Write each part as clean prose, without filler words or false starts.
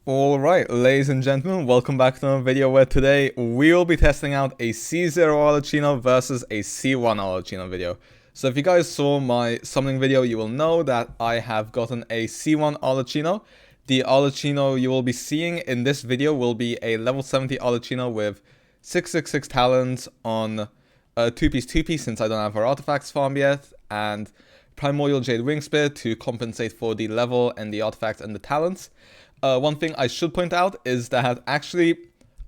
Alright, ladies and gentlemen, welcome back to another video where today we will be testing out a C0 ARLECCHINO versus a C1 ARLECCHINO video. So if you guys saw my summoning video, you will know that I have gotten a C1 ARLECCHINO. The ARLECCHINO you will be seeing in this video will be a level 70 ARLECCHINO with 666 talents on 2-piece since I don't have her artifacts farmed yet, and Primordial Jade Wing Spear to compensate for the level and the artifacts and the talents. One thing I should point out is that actually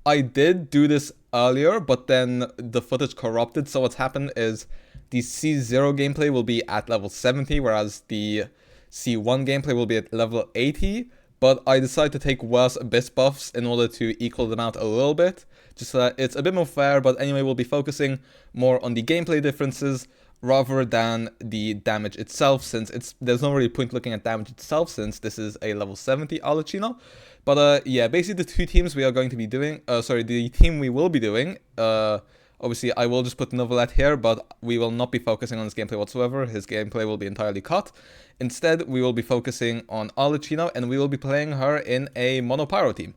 I did do this earlier, but then the footage corrupted. So what's happened is the C0 gameplay will be at level 70, whereas the C1 gameplay will be at level 80. But I decided to take worse abyss buffs in order to equal them out a little bit, just so that it's a bit more fair. But anyway, we'll be focusing more on the gameplay differences rather than the damage itself, since there's no really point looking at damage itself since this is a level 70 ARLECCHINO. But yeah, basically the two teams we are going to be doing, the team we will be doing, obviously I will just put Novelet here, but we will not be focusing on his gameplay whatsoever. His gameplay will be entirely cut. Instead, we will be focusing on ARLECCHINO, and we will be playing her in a mono pyro team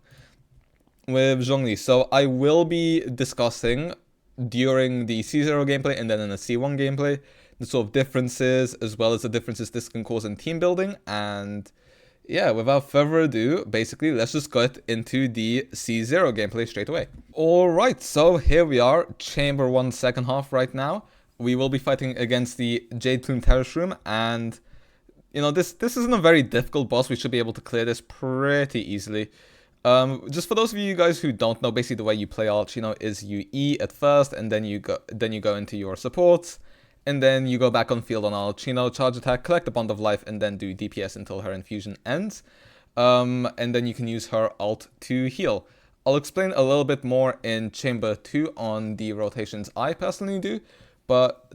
with Zhongli. So I will be discussing during the C0 gameplay and then in the C1 gameplay the sort of differences, as well as the differences this can cause in team building. And yeah, without further ado, basically let's just get into the C0 gameplay straight away. Alright, so here we are, Chamber 1 second half right now. We will be fighting against the Jade Plume Terrace Room, and you know, this isn't a very difficult boss. We should be able to clear this pretty easily. Just for those of you guys who don't know, basically the way you play ARLECCHINO is you E at first, and then you go into your supports, and then you go back on field on ARLECCHINO, charge attack, collect a Bond of Life, and then do DPS until her infusion ends. And then you can use her ult to heal. I'll explain a little bit more in Chamber 2 on the rotations I personally do, but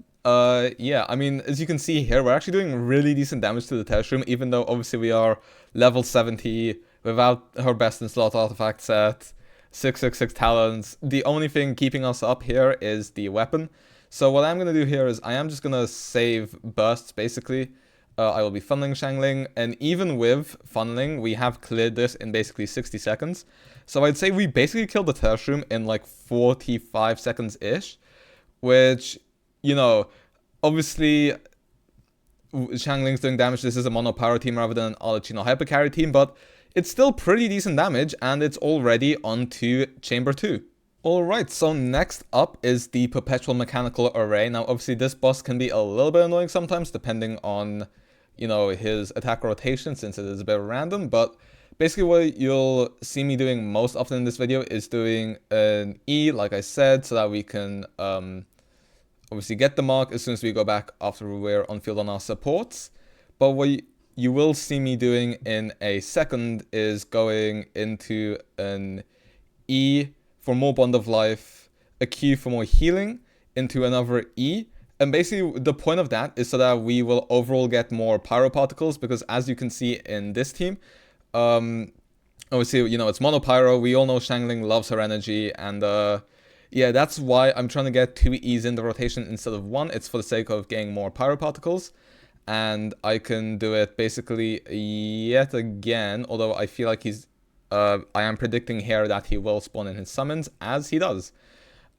yeah, I mean, as you can see here, we're actually doing really decent damage to the Terrace Room, even though obviously we are level 70, without her best in slot artifact set, 666 talents. The only thing keeping us up here is the weapon. So what I'm going to do here is I am just going to save bursts, basically. I will be funneling Xiangling, and even with funneling, we have cleared this in basically 60 seconds. So I'd say we basically killed the Terrace Room in like 45 seconds-ish, which, you know, obviously Xiangling's doing damage. This is a mono pyro team rather than an ARLECCHINO hyper carry team, but it's still pretty decent damage, and it's already on to Chamber 2. Alright, so next up is the Perpetual Mechanical Array. Now, obviously, this boss can be a little bit annoying sometimes, depending on, you know, his attack rotation, since it is a bit random. But basically, what you'll see me doing most often in this video is doing an E, like I said, so that we can obviously get the mark as soon as we go back after we're on field on our supports. But what you will see me doing in a second is going into an E for more Bond of Life, a Q for more healing, into another E. And basically the point of that is so that we will overall get more pyro particles, because as you can see in this team, obviously, you know, it's mono pyro. We all know Xiangling loves her energy, and yeah, that's why I'm trying to get 2 E's in the rotation instead of 1. It's for the sake of getting more pyro particles. And I can do it basically yet again, although I feel like I am predicting here that he will spawn in his summons, as he does.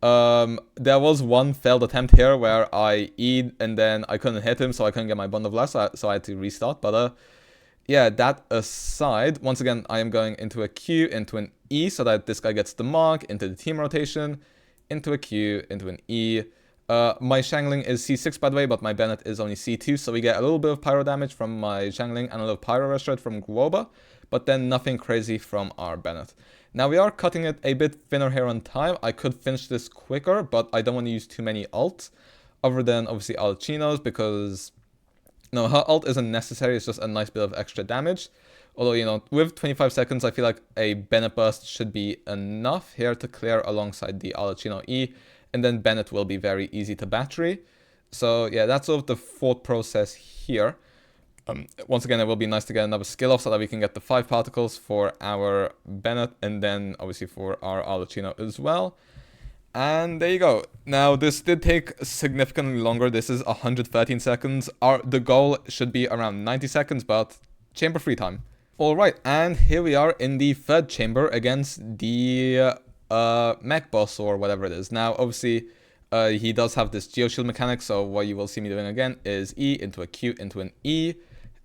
There was one failed attempt here where I E'd and then I couldn't hit him, so I couldn't get my Bond of Life, so I had to restart. But yeah, that aside, once again, I am going into a Q, into an E, so that this guy gets the mark, into the team rotation, into a Q, into an E. My Xiangling is C6 by the way, but my Bennett is only C2, so we get a little bit of pyro damage from my Xiangling and a little pyro restart from Guoba, but then nothing crazy from our Bennett. Now we are cutting it a bit thinner here on time. I could finish this quicker, but I don't want to use too many ults, other than obviously ARLECCHINO's, because no, her ult isn't necessary, it's just a nice bit of extra damage. Although, you know, with 25 seconds, I feel like a Bennett burst should be enough here to clear alongside the ARLECCHINO E. And then Bennett will be very easy to battery. So yeah, that's sort of the thought process here. Once again, it will be nice to get another skill off so that we can get the 5 particles for our Bennett, and then obviously for our ARLECCHINO as well. And there you go. Now, this did take significantly longer. This is 113 seconds. The goal should be around 90 seconds, but Chamber 3 time. Alright, and here we are in the third chamber against the mech boss or whatever it is. Now, obviously, he does have this geoshield mechanic, so what you will see me doing again is E into a Q into an E.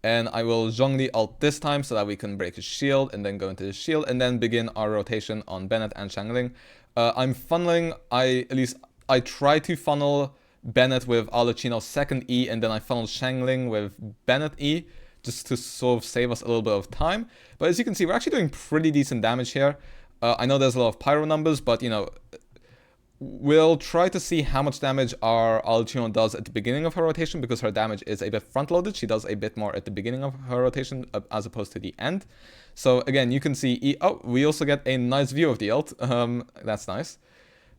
And I will Zhongli ult this time so that we can break his shield and then go into his shield and then begin our rotation on Bennett and Xiangling. I'm funneling, I try to funnel Bennett with ARLECCHINO's second E and then I funnel Xiangling with Bennett E, just to sort of save us a little bit of time. But as you can see, we're actually doing pretty decent damage here. I know there's a lot of pyro numbers, but you know, we'll try to see how much damage our ARLECCHINO does at the beginning of her rotation, because her damage is a bit front-loaded. She does a bit more at the beginning of her rotation as opposed to the end. So again, you can see, oh, we also get a nice view of the ult. That's nice.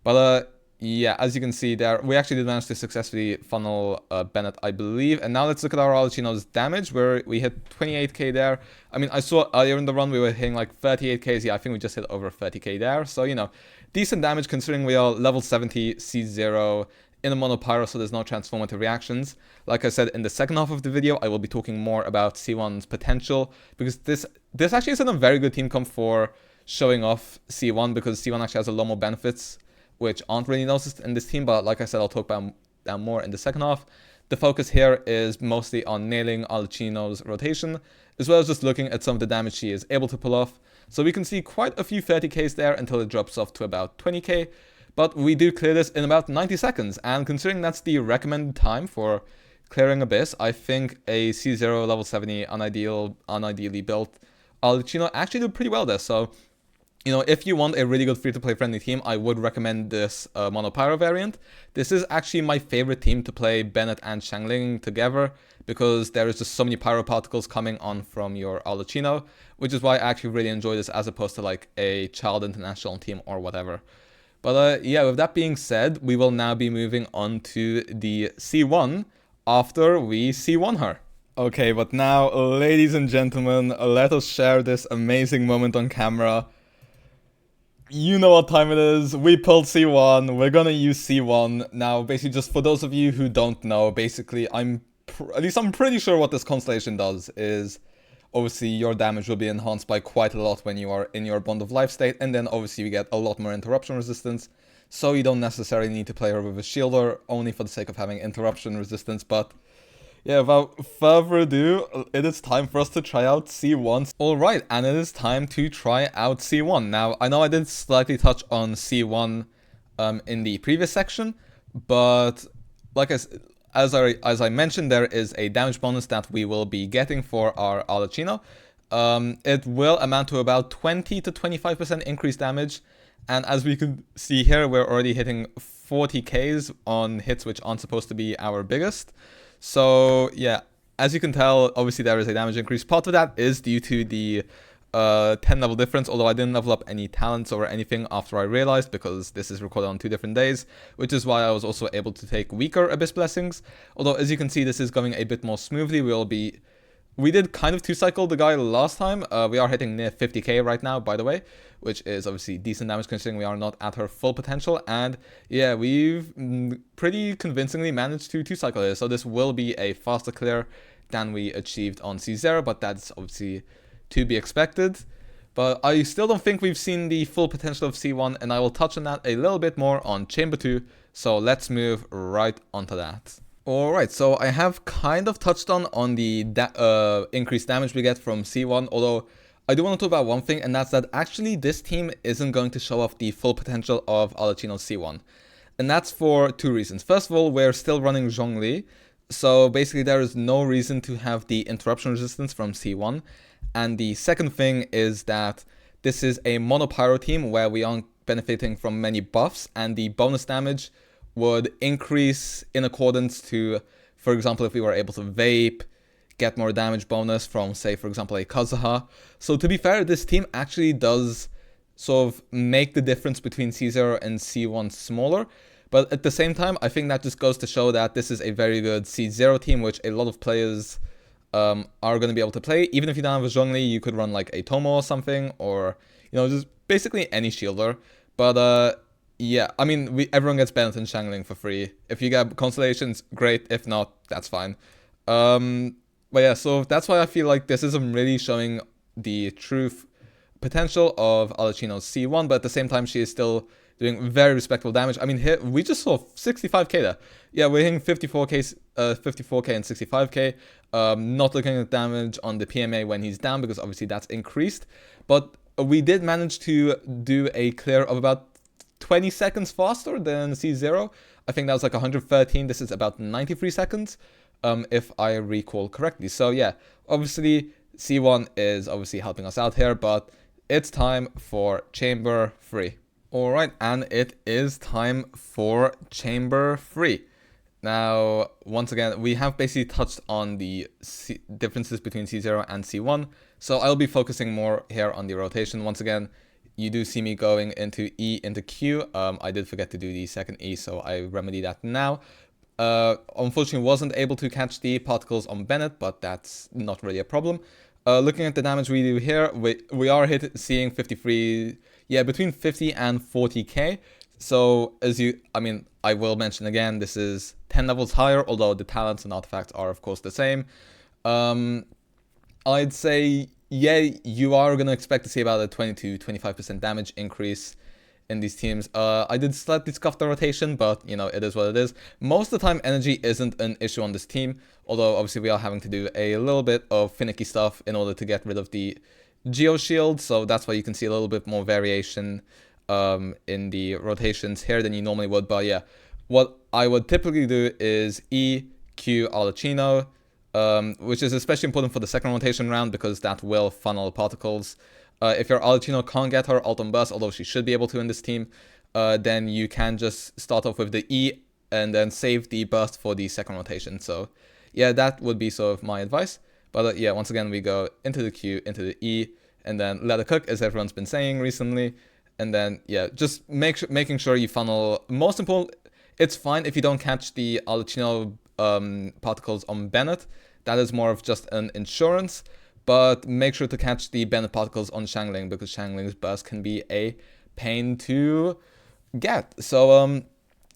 But yeah, as you can see there, we actually did manage to successfully funnel Bennett, I believe. And now let's look at our ARLECCHINO's damage, where we hit 28k there. I mean, I saw earlier in the run we were hitting like 38k. Yeah, I think we just hit over 30k there. So, you know, decent damage considering we are level 70, C0, in a mono pyro, so there's no transformative reactions. Like I said, in the second half of the video, I will be talking more about C1's potential, because this actually isn't a very good team comp for showing off C1, because C1 actually has a lot more benefits which aren't really noticed in this team, but like I said, I'll talk about that more in the second half. The focus here is mostly on nailing ARLECCHINO's rotation, as well as just looking at some of the damage she is able to pull off. So we can see quite a few 30ks there until it drops off to about 20k, but we do clear this in about 90 seconds, and considering that's the recommended time for clearing Abyss, I think a C0 level 70 unideally built ARLECCHINO actually did pretty well there. So, you know, if you want a really good free-to-play friendly team, I would recommend this Mono Pyro variant. This is actually my favorite team to play Bennett and Xiangling together, because there is just so many pyro particles coming on from your ARLECCHINO, which is why I actually really enjoy this as opposed to like a child international team or whatever. But yeah, with that being said, we will now be moving on to the C1 after we C1 her. Okay, but now, ladies and gentlemen, let us share this amazing moment on camera. You know what time it is. We pulled C1. We're gonna use C1. Now, basically, just for those of you who don't know, basically, I'm pretty sure what this constellation does is, obviously, your damage will be enhanced by quite a lot when you are in your Bond of Life state, and then obviously you get a lot more interruption resistance, so you don't necessarily need to play her with a shielder, only for the sake of having interruption resistance. But yeah, without further ado, it is time for us to try out C1. Alright, and it is time to try out C1. Now, I know I did slightly touch on C1 in the previous section, but like as I mentioned, there is a damage bonus that we will be getting for our ARLECCHINO. It will amount to about 20 to 25% increased damage, and as we can see here, we're already hitting 40ks on hits which aren't supposed to be our biggest. So yeah, as you can tell, obviously there is a damage increase. Part of that is due to the 10 level difference, although I didn't level up any talents or anything after I realized, because this is recorded on 2 different days, which is why I was also able to take weaker Abyss Blessings. Although as you can see, this is going a bit more smoothly. We did kind of 2-cycle the guy last time. We are hitting near 50k right now, by the way, which is obviously decent damage considering we are not at her full potential. And yeah, we've pretty convincingly managed to 2-cycle this. So this will be a faster clear than we achieved on C0, but that's obviously to be expected. But I still don't think we've seen the full potential of C1, and I will touch on that a little bit more on Chamber 2. So let's move right onto that. Alright, so I have kind of touched on the increased damage we get from C1, although I do want to talk about one thing, and that's that actually this team isn't going to show off the full potential of ARLECCHINO's C1. And that's for 2 reasons. First of all, we're still running Zhongli, so basically there is no reason to have the interruption resistance from C1. And the second thing is that this is a mono pyro team where we aren't benefiting from many buffs, and the bonus damage would increase in accordance to, for example, if we were able to vape, get more damage bonus from, say, for example, a Kazuha. So to be fair, this team actually does sort of make the difference between C0 and C1 smaller. But at the same time, I think that just goes to show that this is a very good C0 team, which a lot of players are going to be able to play. Even if you don't have a Zhongli, you could run like a Tomo or something, or, you know, just basically any shielder. But yeah, I mean, everyone gets Bennett and Xiangling for free. If you get constellations, great. If not, that's fine. But yeah, so that's why I feel like this isn't really showing the true potential of ARLECCHINO's C1, but at the same time, she is still doing very respectable damage. I mean, here we just saw 65k there. Yeah, we're hitting 54k, 54k and 65k. Not looking at damage on the PMA when he's down because obviously that's increased. But we did manage to do a clear of about 20 seconds faster than C0. I think that was like 113. This is about 93 seconds, if I recall correctly. So yeah, obviously C1 is obviously helping us out here, but it's time for Chamber 3. Alright, and it is time for Chamber 3. Now, once again, we have basically touched on the differences between C0 and C1, so I'll be focusing more here on the rotation. Once again, you do see me going into E into Q. I did forget to do the second E, so I remedy that now. Unfortunately, wasn't able to catch the particles on Bennett, but that's not really a problem. Looking at the damage we do here, we are seeing 53, yeah, between 50 and 40k. So I will mention again, this is 10 levels higher, although the talents and artifacts are of course the same. I'd say, yeah, you are going to expect to see about a 20 to 25% damage increase in these teams. I did slightly scuff the rotation, but you know, it is what it is. Most of the time, energy isn't an issue on this team, although obviously we are having to do a little bit of finicky stuff in order to get rid of the Geo Shield, so that's why you can see a little bit more variation in the rotations here than you normally would. But yeah, what I would typically do is E, Q, ARLECCHINO, which is especially important for the second rotation round because that will funnel particles. If your ARLECCHINO can't get her ult on burst, although she should be able to in this team, then you can just start off with the E and then save the burst for the second rotation. So yeah, that would be sort of my advice. But yeah, once again, we go into the Q, into the E, and then let it cook, as everyone's been saying recently. And then, yeah, just making sure you funnel. Most important, it's fine if you don't catch the ARLECCHINO particles on Bennett. That is more of just an insurance. But make sure to catch the Bennett particles on Xiangling, because Xiangling's burst can be a pain to get. So,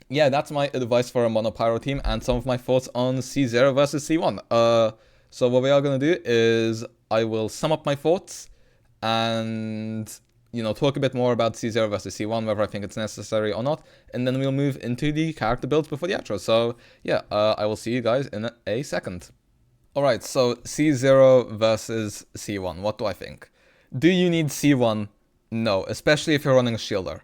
yeah, that's my advice for a Mono Pyro team and some of my thoughts on C0 versus C1. So what we are going to do is I will sum up my thoughts and, you know, talk a bit more about C0 versus C1, whether I think it's necessary or not. And then we'll move into the character builds before the outro. So, yeah, I will see you guys in a second. Alright, so C0 versus C1, what do I think? Do you need C1? No, especially if you're running a shielder.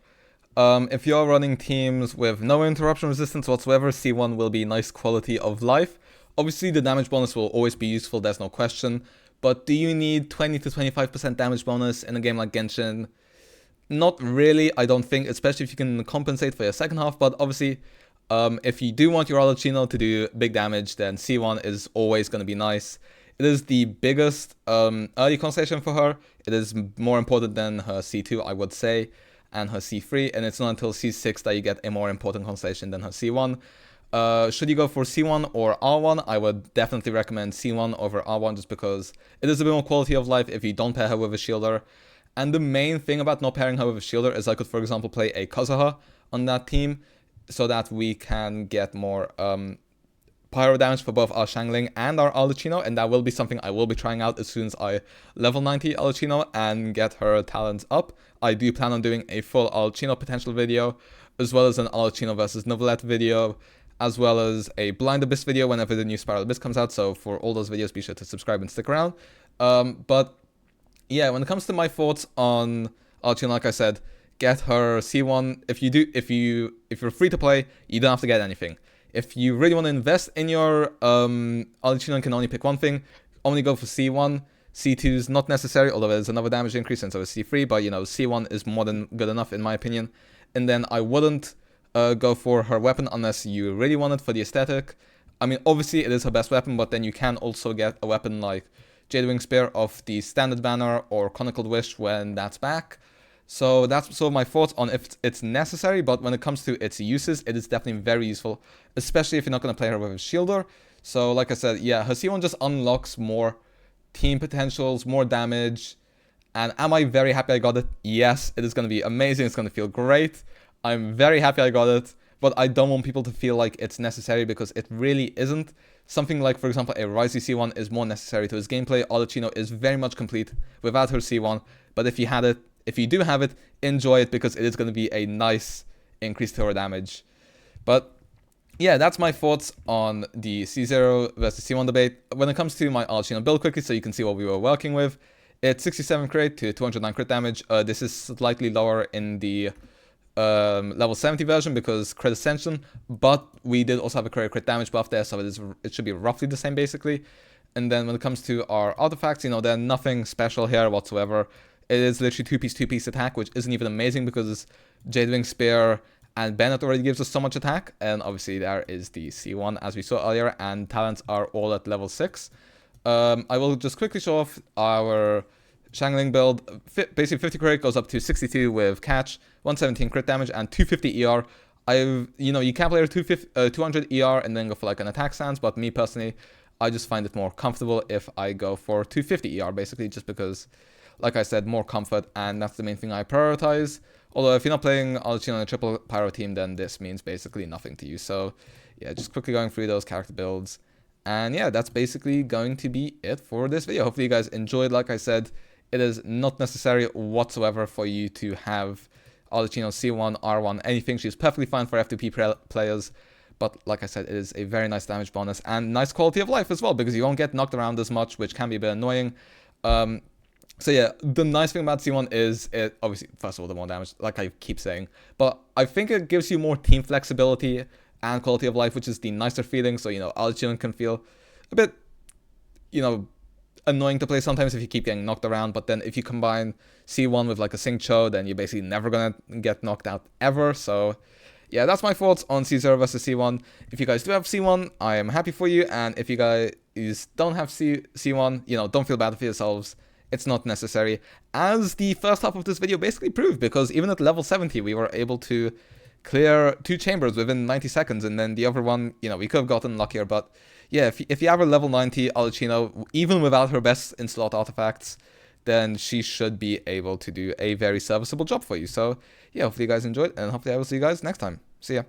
If you're running teams with no interruption resistance whatsoever, C1 will be nice quality of life. Obviously, the damage bonus will always be useful, there's no question. But do you need 20 to 25% damage bonus in a game like Genshin? Not really, I don't think, especially if you can compensate for your second half. But obviously, if you do want your ARLECCHINO to do big damage, then C1 is always going to be nice. It is the biggest early constellation for her. It is more important than her C2, I would say, and her C3. And it's not until C6 that you get a more important constellation than her C1. Should you go for C1 or R1? I would definitely recommend C1 over R1 just because it is a bit more quality of life if you don't pair her with a shielder. And the main thing about not pairing her with a shielder is I could, for example, play a Kazuha on that team so that we can get more pyro damage for both our Xiangling and our ARLECCHINO, and that will be something I will be trying out as soon as I level 90 ARLECCHINO and get her talents up. I do plan on doing a full ARLECCHINO potential video, as well as an ARLECCHINO versus Neuvillette video, as well as a Blind Abyss video whenever the new Spiral Abyss comes out. So for all those videos, be sure to subscribe and stick around. But yeah, when it comes to my thoughts on ARLECCHINO, like I said, get her C1. If you're free to play, you don't have to get anything. If you really want to invest in your ARLECCHINO and can only pick one thing, only go for C1. C2 is not necessary, although there's another damage increase, and so is C3. But you know, C1 is more than good enough in my opinion. And then I wouldn't go for her weapon unless you really want it for the aesthetic. I mean, obviously it is her best weapon, but then you can also get a weapon like Jadewing Spear of the standard banner or Chronicled Wish when that's back. So that's sort of my thoughts on if it's necessary, but when it comes to its uses, it is definitely very useful, especially if you're not going to play her with a shielder. So like I said, yeah, her C1 just unlocks more team potentials, more damage. And am I very happy I got it? Yes, it is going to be amazing. It's going to feel great. I'm very happy I got it. but I don't want people to feel like it's necessary because it really isn't. Something like, for example, a Ryze C1 is more necessary to his gameplay. ARLECCHINO is very much complete without her C1, but if you do have it, enjoy it because it is going to be a nice increase to her damage. But yeah, that's my thoughts on the C0 versus C1 debate. When it comes to my ARLECCHINO build quickly, so you can see what we were working with, it's 67 crit to 209 crit damage. This is slightly lower in the level 70 version because crit ascension, but we did also have a crit damage buff there, so it should be roughly the same basically. And then when it comes to our artifacts, you know, they're nothing special here whatsoever. It is literally two-piece attack, which isn't even amazing because Jadewing Spear and Bennett already gives us so much attack, and obviously there is the C1 as we saw earlier, and talents are all at level 6. I will just quickly show off our Shangling build. Basically 50 crit goes up to 62 with catch, 117 crit damage, and 250 ER. You can play 200 ER and then go for like an attack stance, but me personally, I just find it more comfortable if I go for 250 ER basically, just because, like I said, more comfort, and that's the main thing I prioritize. Although if you're not playing ARLECCHINO on a triple pyro team, then this means basically nothing to you. So yeah, just quickly going through those character builds. And yeah, that's basically going to be it for this video. Hopefully you guys enjoyed. Like I said, it is not necessary whatsoever for you to have ARLECCHINO C1, R1, anything. She's perfectly fine for F2P players. But like I said, it is a very nice damage bonus and nice quality of life as well, because you won't get knocked around as much, which can be a bit annoying. So yeah, the nice thing about C1 is it, obviously, first of all, the more damage, like I keep saying. But I think it gives you more team flexibility and quality of life, which is the nicer feeling. So, you know, ARLECCHINO can feel a bit, you know, annoying to play sometimes if you keep getting knocked around. But then if you combine C1 with like a Sing Cho, then you're basically never going to get knocked out ever. So yeah, that's my thoughts on C0 versus C1. If you guys do have C1, I am happy for you. And if you guys don't have C1, you know, don't feel bad for yourselves. It's not necessary, as the first half of this video basically proved, because even at level 70, we were able to clear 2 chambers within 90 seconds, and then the other one, you know, we could have gotten luckier. But yeah, if you have a level 90 ARLECCHINO, even without her best in-slot artifacts, then she should be able to do a very serviceable job for you. So yeah, hopefully you guys enjoyed, and hopefully I will see you guys next time. See ya.